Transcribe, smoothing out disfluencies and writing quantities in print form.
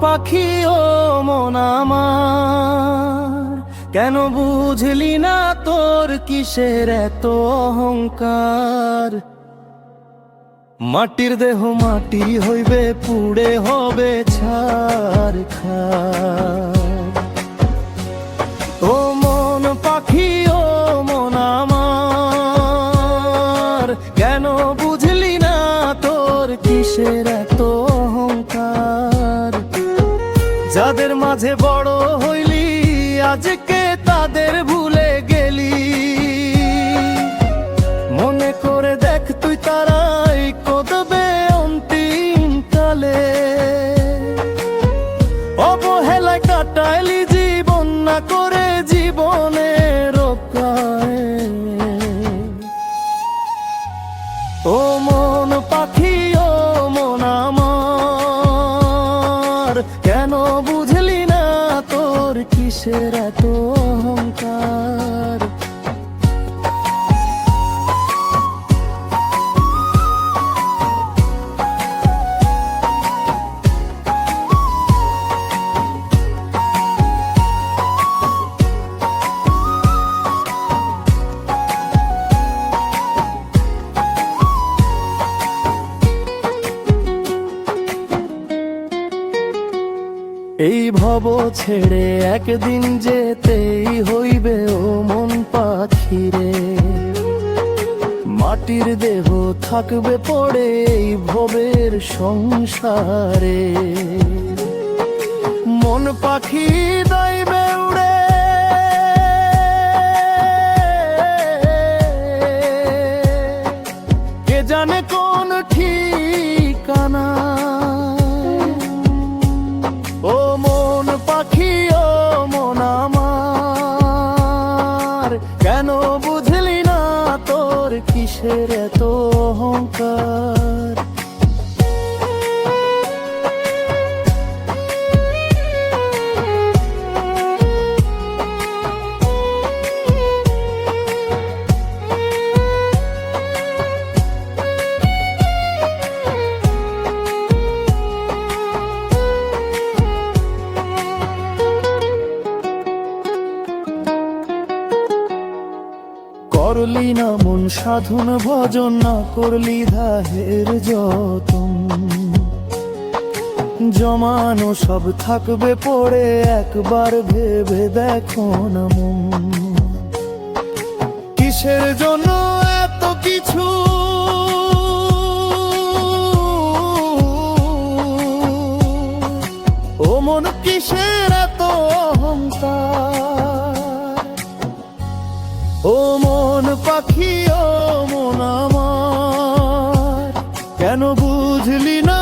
পাখি ও মন আমার, কেন বুঝলি না তোর কিসের এত অহংকার? মাটির দেহ মাটি হইবে, পুড়ে হবে ছারখার। ও মন পাখি ও মন আমার, কেন বুঝলি না তোর কিসের এত অহংকার? যাদের মাঝে বড় হইলি আজকে তাদের ভুলে গেলি, মনে করে দেখ তুই তারাই কদবে অন্তিম কালে। অবহেলায় কাটাইলি জীবন, না করে জীবনে রক্ষায়। ও মন পাখি ও মন আমার, কেন বুঝলি না তোর কিসের এত অহংকার? এই ভব ছেড়ে একদিন যেতেই হইবে ও মন পাখিরে, মাটির দেহ থাকবে পড়ে এই ভবের সংসারে। মন পাখি দাইবে উড়ে, কে জানে কোন ঠিকানা। ও মন পাখি ও মন আমার, কেন বুঝলি না তোর কিসের এত অহংকার? করলি না মন সাধন ভজন, না করলি ধাহের যতন। জমানো সব থাকবে পড়ে, একবার ভেবে দেখো না মন। কিসের জন্য এত কিছু, ও মন কিসের এত অহংকার? ও মন পাখি ও মন আমার, কেন বুঝলি না